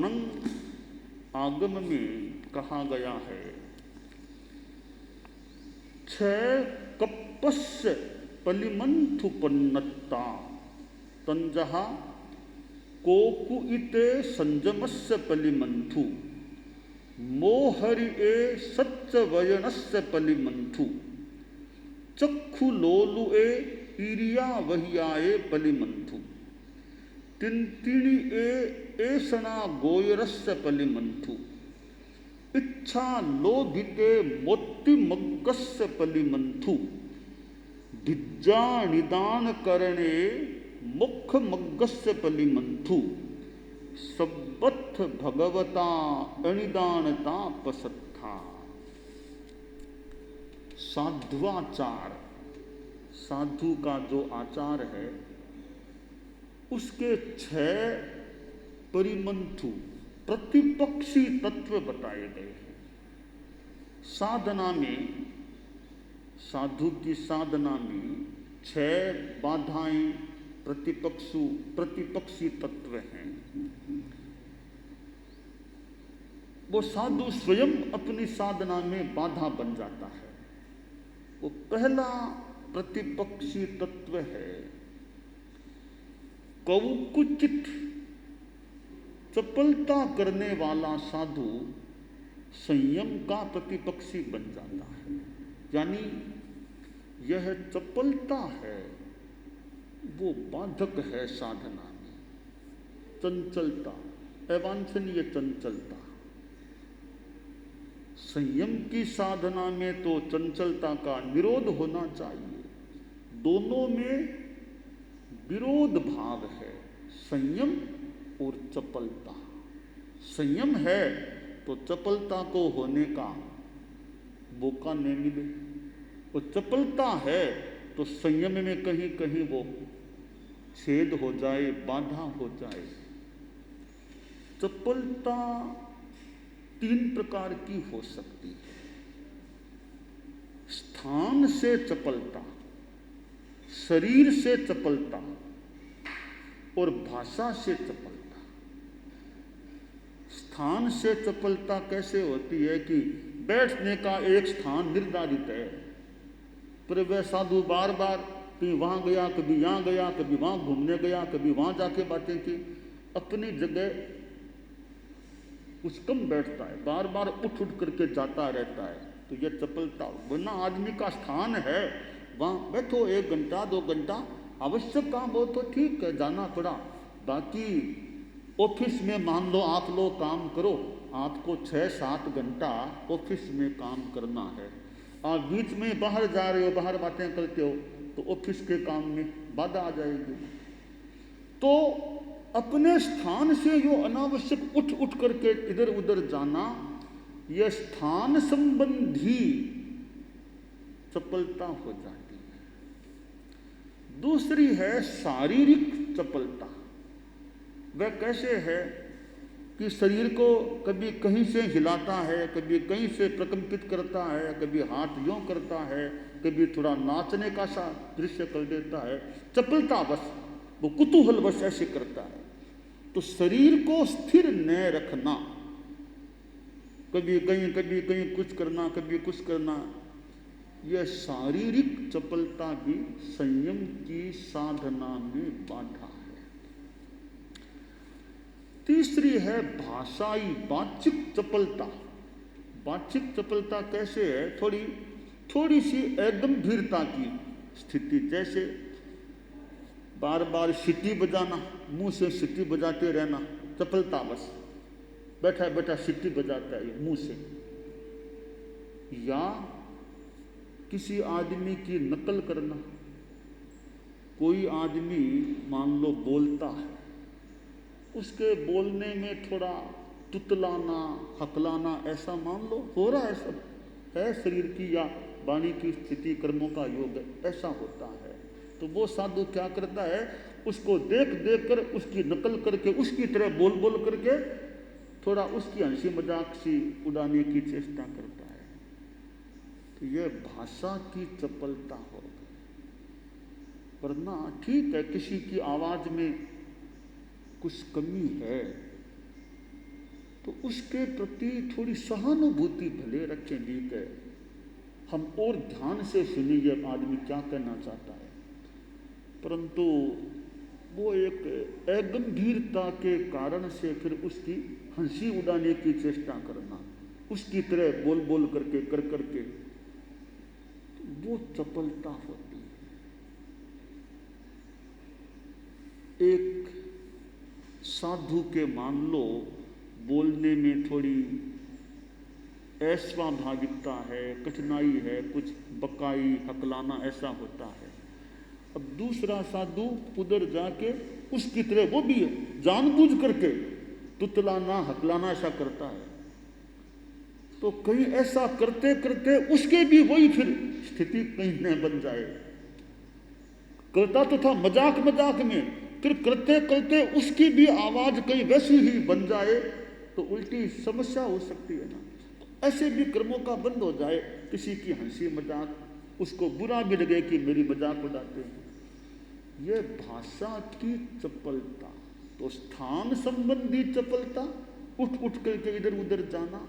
ब्राह्मण आगम में कहा गया है, क्षय कप्पस्य पलिमंथुपन्नता तंजहा कोकुइते संजमस्य पलिमंथु मोहरिए सच्चवयनस्य पलिमंथु चक्षुलोलुए ईरिया वहियाए पलिमंथु तिंतिणिए एषणा गोयरस्य पलिमंथु इच्छा लोभिते मोत्तिमग्गस्य पलिमंथु धिज्जा निदान करणे मुखमग्गस्य पलिमंथु सब्बथ भगवता अनिदानता पसत्था। साध्वाचार, साधु का जो आचार है उसके 6 परिमंथु प्रतिपक्षी तत्व बताए गए हैं। साधना में, साधु की साधना में 6 बाधाएं प्रतिपक्षी तत्व हैं। वो साधु स्वयं अपनी साधना में बाधा बन जाता है। वो पहला प्रतिपक्षी तत्व है कौकुचित, चपलता करने वाला साधु संयम का प्रतिपक्षी बन जाता है। यानी यह चपलता है वो बाधक है साधना में। चंचलता, अवांछनीय चंचलता। संयम की साधना में तो चंचलता का निरोध होना चाहिए। दोनों में विरोध भाव है, संयम और चपलता। संयम है तो चपलता को होने का मौका नहीं मिले, और चपलता है तो संयम में कहीं कहीं वो छेद हो जाए, बाधा हो जाए। चपलता 3 प्रकार की हो सकती है। स्थान से चपलता, शरीर से चपलता और भाषा से चपलता। स्थान से चपलता कैसे होती है कि बैठने का एक स्थान निर्धारित है, पर वह साधु बार बार कहीं वहाँ गया, कभी यहाँ गया, कभी वहाँ घूमने गया, कभी वहाँ जाके बातें की, अपनी जगह कुछ कम बैठता है, बार बार उठ उठ करके जाता रहता है, तो यह चपलता। वरना आदमी का स्थान है, वहाँ बैठो 1 घंटा 2 घंटा, आवश्यक काम हो तो ठीक है जाना पड़ा। बाकी ऑफिस में मान लो आप लोग काम करो, आपको 6-7 घंटा ऑफिस में काम करना है, और बीच में बाहर जा रहे हो, बाहर बातें करते हो, तो ऑफिस के काम में बाधा आ जाएगी। तो अपने स्थान से यो अनावश्यक उठ उठ करके इधर उधर जाना, यह स्थान संबंधी चपलता हो जाती है। दूसरी है शारीरिक चपलता। वह कैसे है कि शरीर को कभी कहीं से हिलाता है, कभी कहीं से प्रकंपित करता है, कभी हाथ यूं करता है, कभी थोड़ा नाचने का सा दृश्य कर देता है। चपलता बस, वो कुतूहलवश ऐसे करता है। तो शरीर को स्थिर न रखना, कभी कहीं कुछ करना, कभी कुछ करना, यह शारीरिक चपलता भी संयम की साधना में बाधा है। तीसरी है भाषाई वाचिक चपलता। वाचिक चपलता कैसे है? थोड़ी सी अगंभीरता की स्थिति, जैसे बार बार सीटी बजाना, मुंह से सीटी बजाते रहना, चपलता बस, बैठा बैठा सीटी बजाता है मुंह से। या किसी आदमी की नकल करना, कोई आदमी मान लो बोलता है, उसके बोलने में थोड़ा तुतलाना, हकलाना, ऐसा मान लो हो रहा है, सब है शरीर की या वाणी की स्थिति, कर्मों का योग, ऐसा होता है। तो वो साधु क्या करता है, उसको देख देख कर उसकी नकल करके, उसकी तरह बोल बोल करके थोड़ा उसकी हंसी मजाक सी उड़ाने की चेष्टा करता है। तो यह भाषा की चपलता हो गई। वरना ठीक है, किसी की आवाज में कुछ कमी है, तो उसके प्रति थोड़ी सहानुभूति भले रखें, ठीक है, हम और ध्यान से सुनिए आदमी क्या कहना चाहता है, परंतु वो एक अगंभीरता के कारण से फिर उसकी हंसी उड़ाने की चेष्टा करना, उसकी तरह बोल बोल करके कर करके, वो चपलता होती है। एक साधु के मान लो बोलने में थोड़ी अस्वाभाविकता है, कठिनाई है, कुछ बकाई हकलाना ऐसा होता है। अब दूसरा साधु उधर जाके उसकी तरह वो भी जानबूझ करके तुतलाना हकलाना ऐसा करता है, तो कहीं ऐसा करते करते उसके भी वही फिर स्थिति कहीं न बन जाए। करता तो था मजाक मजाक में, फिर करते करते उसकी भी आवाज कहीं वैसी ही बन जाए तो उल्टी समस्या हो सकती है ना। तो ऐसे भी कर्मों का बंद हो जाए, किसी की हंसी मजाक, उसको बुरा भी लगे कि मेरी मजाक उड़ाते हैं, यह भाषा की चपलता। तो स्थान संबंधी चपलता, उठ उठ करके इधर उधर जाना,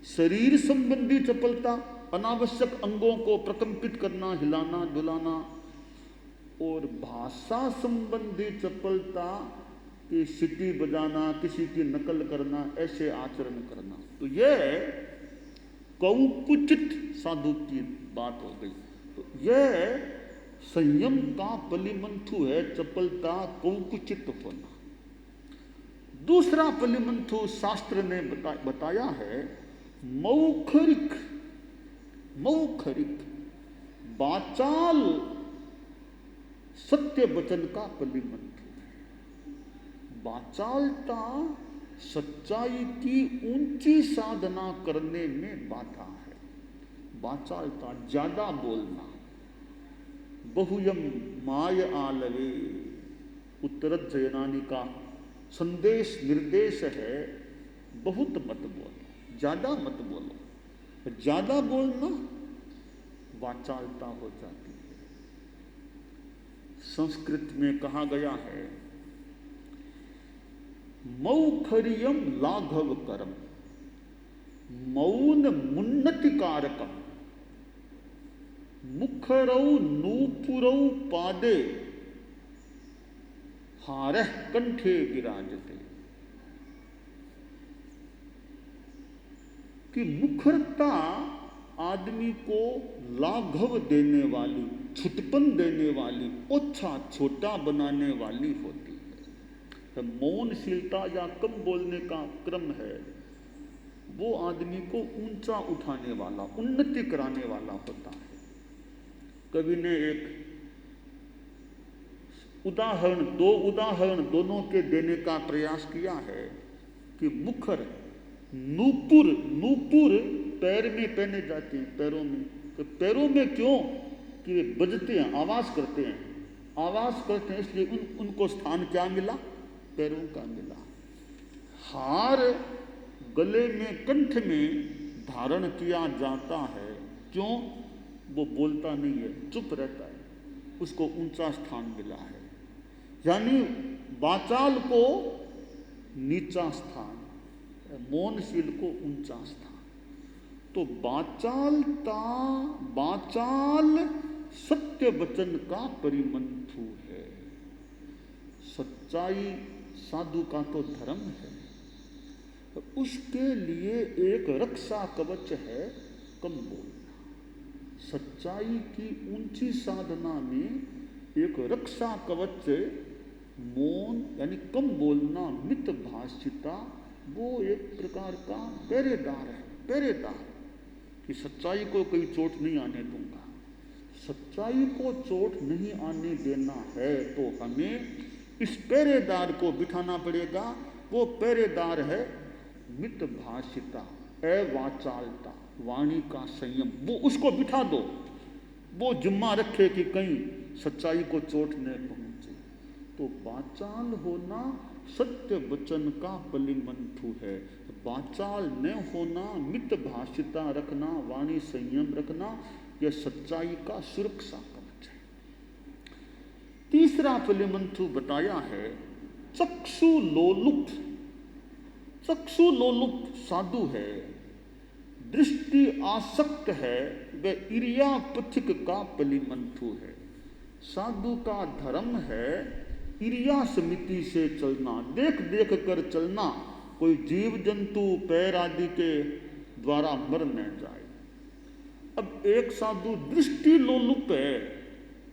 शरीर संबंधी चपलता, अनावश्यक अंगों को प्रकंपित करना, हिलाना डुलाना, और भाषा संबंधी चपलता की सीटी बजाना, किसी की नकल करना, ऐसे आचरण करना। तो यह कौकुचित साधु की बात हो गई। तो यह संयम का पलिमंथु है, चपलता कौकुचित होना। दूसरा पलिमंथु शास्त्र ने बताया है मौखरिक। मौखरिक वाचाल सत्य वचन का पलिमंथु। वाचालता सच्चाई की ऊंची साधना करने में बाधा है। वाचालता ज्यादा बोलना, बहुयम माय आलवे, उत्तरद जयनानी का संदेश निर्देश है, बहुत मत बोलो, ज्यादा मत बोलो। ज्यादा बोलना वाचालता हो जाती है। संस्कृत में कहा गया है मौखरियम लाघव करम, मौन मुन्नति कारकम, मुखरौ नूपुरौ पादे, हारह कंठे विराजते। कि मुखरता आदमी को लाघव देने वाली, छुटपन देने वाली, ओछा छोटा बनाने वाली होती है। तो मौनशीलता या कम बोलने का क्रम है, वो आदमी को ऊंचा उठाने वाला, उन्नति कराने वाला होता है। कवि ने एक उदाहरण, दो उदाहरण दोनों के देने का प्रयास किया है कि मुखर, नूपुर, नूपुर पैर में पहने जाते हैं, पैरों में। तो पैरों में क्यों? कि वे बजते हैं, आवाज करते हैं, आवाज करते हैं, इसलिए उनको स्थान क्या मिला? पैरों का मिला। हार गले में, कंठ में धारण किया जाता है, क्यों? वो बोलता नहीं है, चुप रहता है, उसको ऊंचा स्थान मिला है। यानी वाचाल को नीचा स्थान, मौनशील को ऊंचा स्थान। तो वाचालता, वाचाल सत्य वचन का परिमंथु है। सच्चाई साधु का तो धर्म है, तो उसके लिए एक रक्षा कवच है कम बोलना। सच्चाई की ऊंची साधना में एक रक्षा कवच मौन यानी कम बोलना, मित भाषिता, वो एक प्रकार का पहरेदार है। पहरेदार कि सच्चाई को कोई चोट नहीं आने दूंगा। सच्चाई को चोट नहीं आने देना है तो हमें इस पहरेदार को बिठाना पड़ेगा। वो पहरेदार है मित भाषिता, अवाचालता, वाणी का संयम। वो उसको बिठा दो, वो जिम्मा रखे कि कहीं सच्चाई को चोट न पहुंचे। तो वाचाल होना सत्य वचन का पलिमंथु है। वाचाल न होना, मित भाषिता रखना, वाणी संयम रखना, यह सच्चाई का सुरक्षा कवच है। तीसरा पलिमंथु बताया है चक्षु लोलुप। चक्षु लोलुप साधु है, दृष्टि आसक्त है, वह इरिया पथिक का पलिमंथु है। साधु का धर्म है इरिया समिति से चलना, देख देख कर चलना, कोई जीव जंतु पैर आदि के द्वारा मर न जाए। अब एक साधु दृष्टि लोलुप है,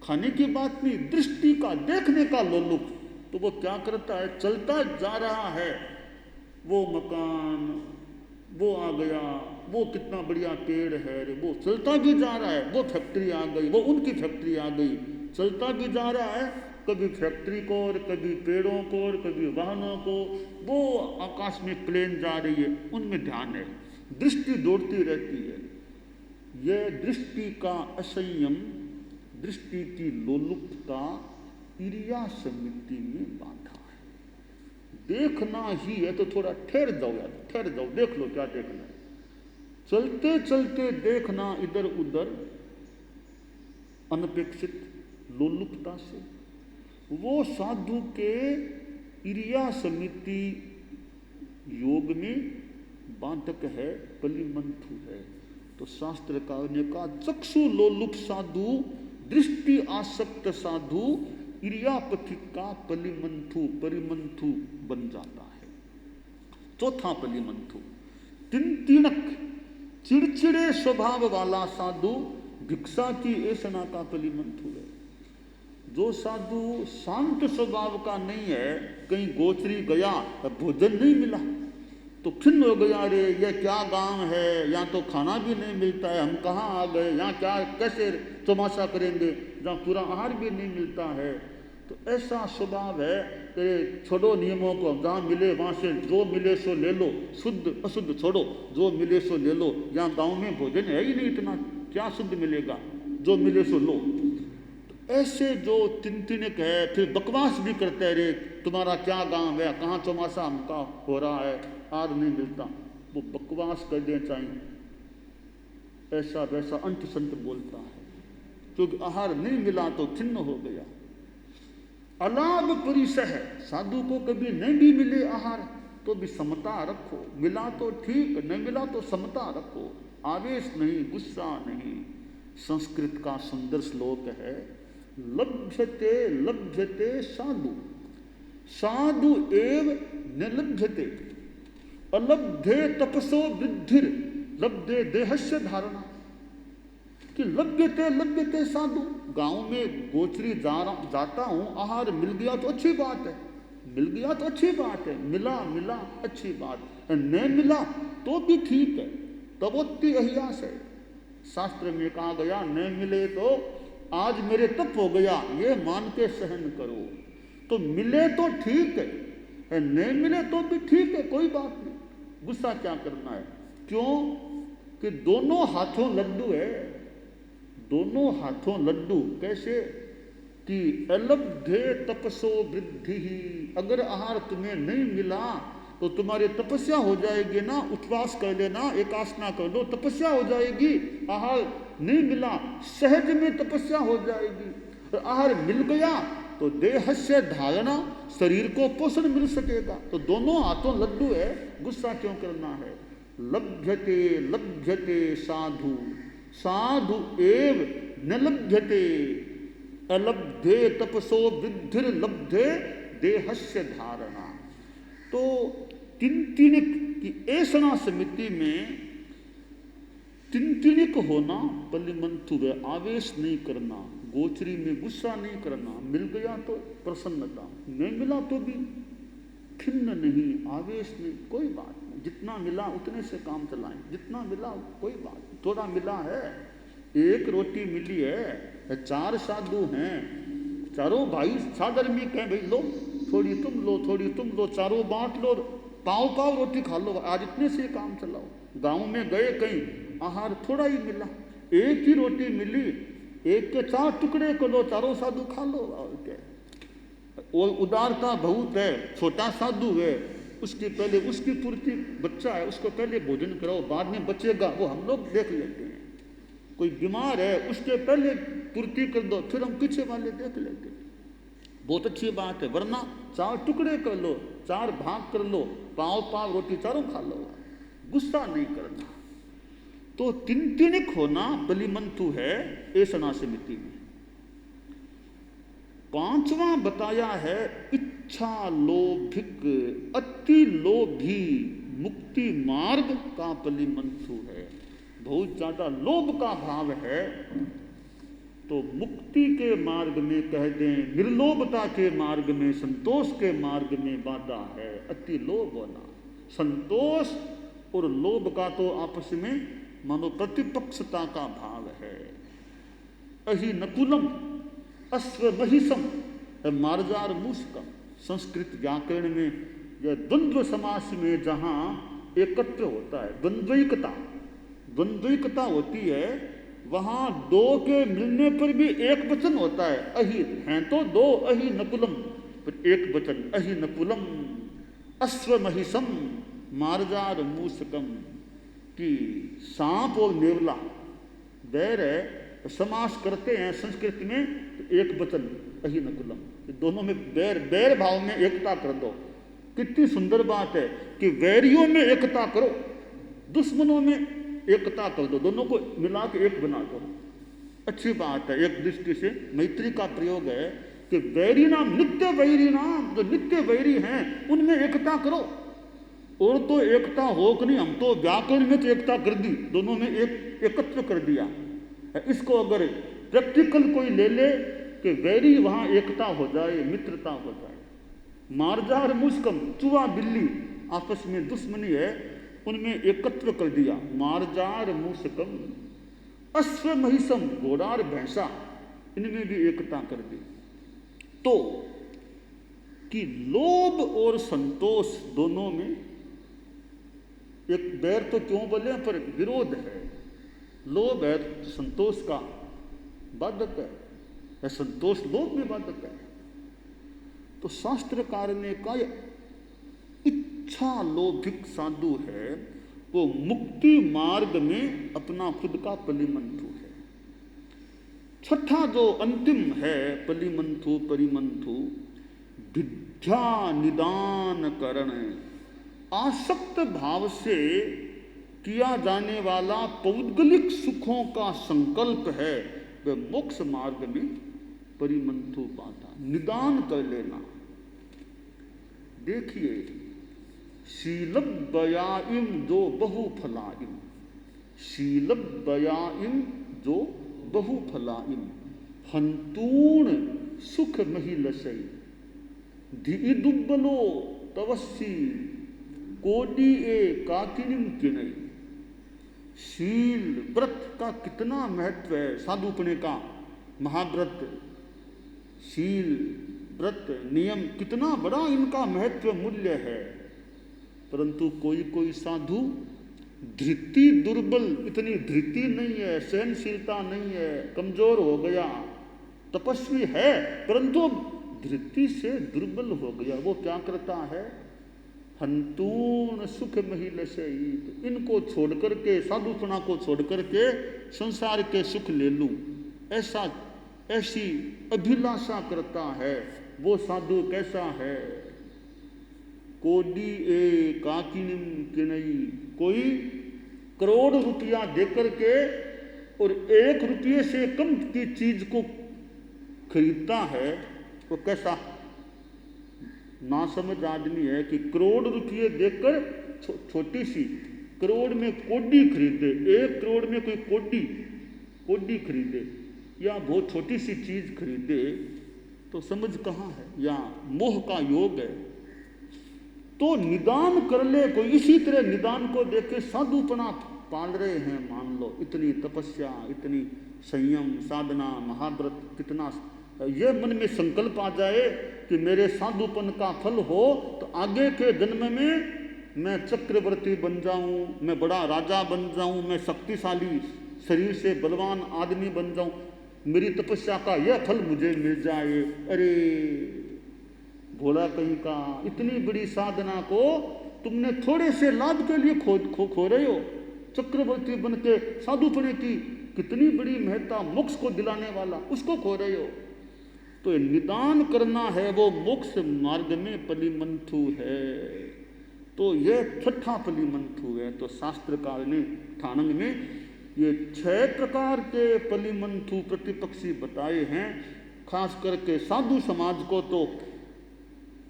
खाने की बात नहीं, दृष्टि का, देखने का लोलुप, तो वो क्या करता है, चलता जा रहा है, वो मकान, वो आ गया, वो कितना बढ़िया पेड़ है, वो चलता भी जा रहा है, वो फैक्ट्री आ गई, वो उनकी फैक्ट्री आ गई, चलता भी जा रहा है, कभी फैक्ट्री को और कभी पेड़ों को और कभी वाहनों को, वो आकाश में प्लेन जा रही है, उनमें ध्यान है, दृष्टि दौड़ती रहती है। यह दृष्टि का असंयम, दृष्टि की लोलुपता इरिया समिति में बाधा है। देखना ही है तो थोड़ा ठहर जाओ यार, ठहर जाओ, देख लो क्या देखना है। चलते चलते देखना इधर उधर अनपेक्षित लोलुपता से, वो साधु के इरिया समिति योग में बाधक है, पलिमंथु है। तो शास्त्रकार ने कहा चक्षु लोलुप साधु, दृष्टि आसक्त साधु इरियापथिक का पलिमंथु, परिमंथु बन जाता है। चौथा पलिमंथु, तिनतिनक, चिड़चिड़े स्वभाव वाला साधु भिक्षा की ऐसना का पलिमंथु है। जो साधु शांत स्वभाव का नहीं है, कहीं गोचरी गया, भोजन नहीं मिला तो खिन्न हो गया, रे ये क्या गांव है, यहाँ तो खाना भी नहीं मिलता है, हम कहाँ आ गए, यहाँ क्या कैसे तमाशा करेंगे जहाँ पूरा आहार भी नहीं मिलता है। तो ऐसा स्वभाव है कि छोड़ो नियमों को, जहाँ मिले वहाँ से जो मिले सो ले लो, शुद्ध अशुद्ध छोड़ो, जो मिले सो ले लो। यहाँ गांव में भोजन है ही नहीं, इतना क्या शुद्ध मिलेगा, जो मिले सो लो। ऐसे जो तिनतिनक है, फिर बकवास भी करते हैं, रे तुम्हारा क्या गांव है, कहाँ चौमासा हमका हो रहा है, आहार नहीं मिलता, वो बकवास कर देना चाहिए। ऐसा वैसा अंत संत बोलता है, क्योंकि आहार नहीं मिला तो खिन्न हो गया। अलाभ परिसह है, साधु को कभी नहीं भी मिले आहार तो भी समता रखो, मिला तो ठीक, नहीं मिला तो समता रखो, आवेश नहीं, गुस्सा नहीं। संस्कृत का सुंदर श्लोक है, लभ्यते लभ्यते साधु, साधु एव न लभ्यते, अलब्धे तपसो वृद्धिर लब्धे देहस्य धारणा। कि लभ्यते लभ्यते साधु, गांव में गोचरी जाता हूं, आहार मिल गया तो अच्छी बात है, मिल गया तो अच्छी बात है, मिला मिला अच्छी बात है, नहीं मिला तो भी ठीक है, तबोत्ति अहियास है। शास्त्र में कहा गया नहीं मिले तो आज मेरे तप हो गया, ये मान के सहन करो। तो मिले तो ठीक है, नहीं मिले तो भी ठीक है, कोई बात नहीं, गुस्सा क्या करना है। क्यों कि दोनों हाथों लड्डू है, दोनों हाथों लड्डू। कैसे कि अलब्धे तपसो वृद्धि, अगर आहार तुम्हें नहीं मिला तो तुम्हारी तपस्या हो जाएगी ना, उपवास कर लेना, एकासना कर लो, तपस्या हो जाएगी। आहार नहीं मिला, सहज में तपस्या हो जाएगी। और आहार मिल गया तो देहस्य धारणा, शरीर को पोषण मिल सकेगा। तो दोनों हाथों लड्डू है, गुस्सा क्यों करना है। लभ्यते लभ्यते साधु, साधु एव न लभ्यते, अलब्धे तपसो वृद्धिर लब्धे देहस्य धारणा। तो तिनतिनिक की ऐसना समिति में तिनतिनिक होना पलिमंथु है, आवेश नहीं करना, गोचरी में गुस्सा नहीं करना, मिल गया तो प्रसन्नता, नहीं मिला तो भी खिन्न नहीं, आवेश नहीं, कोई बात नहीं, जितना मिला उतने से काम चलाएं, जितना मिला कोई बात नहीं। थोड़ा मिला है, एक रोटी मिली है, चार साधु हैं, चारों भाई सादर में कहें भाई लो, थोड़ी तुम लो, थोड़ी तुम लो, चारों बांट लो, पाव पाव रोटी खा लो, आज इतने से काम चलाओ। गांव में गए कहीं, आहार थोड़ा ही मिला, एक ही रोटी मिली, एक के चार टुकड़े कर लो, चारों साधु खा लो। और क्या, वो उदारता बहुत है। छोटा साधु है, उसकी पहले उसकी पूर्ति, बच्चा है उसको पहले भोजन कराओ, बाद में बचेगा वो हम लोग देख लेते हैं। कोई बीमार है उसके पहले पूर्ति कर दो, फिर हम पीछे वाले देख लेते हैं। बहुत अच्छी बात है, वरना 4 टुकड़े कर लो, 4 भाग कर लो, पाव पाव रोटी चारों खा लो, गुस्सा नहीं करना। तो तिनतिनिक होना बलिमंथु है ऐसना समिति में। 5वां बताया है इच्छा लोभिक अति लोभी मुक्ति मार्ग का बलिमंथु है। बहुत ज्यादा लोभ का भाव है तो मुक्ति के मार्ग में कह दें, निर्लोभता के मार्ग में, संतोष के मार्ग में बाधा है। अति लोभ होना, संतोष और लोभ का तो आपस में मानो प्रतिपक्षता का भाव है। अहि नकुलम अश्वमहिषम मार्जार मूषकम। संस्कृत व्याकरण में यह द्वंद्व समास में जहाँ एकत्र होता है, द्वंद्विकता होती है, वहाँ 2 के मिलने पर भी एक वचन होता है। अहि हैं तो 2, अहि नकुलम, पर एक वचन अहि नकुलम अश्वमहिषम मार्जार मूषकम कि सांप और नेवला बैर है, समास करते हैं संस्कृत में तो एक वचन अहि नकुलम, दोनों में बैर भाव में एकता कर दो। कितनी सुंदर बात है कि वैरियों में एकता करो, दुश्मनों में एकता कर दो, दोनों को मिला के एक बना दो। अच्छी बात है। एक दृष्टि से मैत्री का प्रयोग है कि वैरी नाम नित्य वैरी नाम, जो नित्य वैरी हैं उनमें एकता करो। और तो एकता हो कि नहीं, हम तो व्याकरण में तो एकता कर दी, दोनों में एकत्र कर दिया। इसको अगर प्रैक्टिकल कोई ले ले कि वैरी वहां एकता हो जाए, मित्रता हो जाए। मार्जार मुस्कम, चूहा बिल्ली आपस में दुश्मनी है, उनमें एकत्र कर दिया। मार्जार मुस्कम अश्वमहिषम, घोड़ा और भैंसा, इनमें भी एकता कर दी। तो कि लोभ और संतोष दोनों में एक बैर तो क्यों बोले, पर विरोध है। लोभ है संतोष का बाधक है, या संतोष लोभ में बाधक है। तो शास्त्रकार ने कहा इच्छा लोभिक साधु है, वो मुक्ति मार्ग में अपना खुद का बलिमंथु है। छठा जो अंतिम है बलिमंथु परिमंथु, विद्या निदान करण, आसक्त भाव से किया जाने वाला पौद्गलिक सुखों का संकल्प है, वह मोक्ष मार्ग में परिमंथु पाता। निदान कर लेना। देखिए शीलब्बयाइम जो बहुफलाइम, शीलब्बयाइम जो बहुफलाइम, हंतूण सुख महिलसई, धी दुब्बलो तवस्सी कोडी ए काकिनिम किनई। शील व्रत का कितना महत्व है, साधुपने का महाव्रत, शील व्रत नियम कितना बड़ा इनका महत्व मूल्य है। परंतु कोई कोई साधु धृति दुर्बल, इतनी धृति नहीं है, सहनशीलता नहीं है, कमजोर हो गया, तपस्वी है परंतु धृति से दुर्बल हो गया। वो क्या करता है, हंतून सुख महिलसे, इनको छोड़ करके, साधुपना को छोड़ करके संसार के सुख ले लूं, ऐसी अभिलाषा करता है। वो साधु कैसा है, कोडी ए काकिनिम किनई, कोई करोड़ रुपया देकर के और 1 रुपये से कम की चीज को खरीदता है, वो कैसा ना समझ आदमी है कि करोड़ रुपये देकर छोटी सी, करोड़ में कोडी खरीदे, 1 करोड़ में कोई कोडी खरीदे या बहुत छोटी सी चीज खरीदे, तो समझ कहाँ है, या मोह का योग है। तो निदान कर ले कोई, इसी तरह निदान को देख के साधुपना पाल रहे हैं, मान लो इतनी तपस्या, इतनी संयम साधना, महाव्रत, कितना ये मन में संकल्प आ जाए कि मेरे साधुपन का फल हो तो आगे के जन्म में मैं चक्रवर्ती बन जाऊं, मैं बड़ा राजा बन जाऊं, मैं शक्तिशाली शरीर से बलवान आदमी बन जाऊं, मेरी तपस्या का यह फल मुझे मिल जाए। अरे भोला कहीं का, इतनी बड़ी साधना को तुमने थोड़े से लाभ के लिए खो रहे हो। चक्रवर्ती बन के साधुपने की कितनी बड़ी महत्ता, मोक्ष को दिलाने वाला, उसको खो रहे हो। तो ये निदान करना है वो मोक्ष मार्ग में पलिमंथु है। तो ये छठा पलिमंथु है। तो शास्त्रकार ने ठाणंग में ये 6 प्रकार के पलिमंथु प्रतिपक्षी बताए हैं। खास करके साधु समाज को तो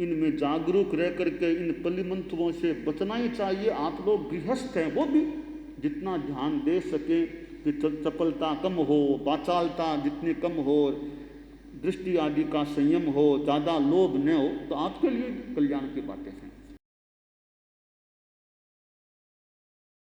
इनमें जागरूक रह करके इन पलिमंथुओं से बचना ही चाहिए। आप लोग गृहस्थ हैं, वो भी जितना ध्यान दे सकें कि चपलता कम हो, वाचालता जितनी कम हो, दृष्टि आदि का संयम हो, ज़्यादा लोभ न हो, तो आपके लिए कल्याण की बातें हैं।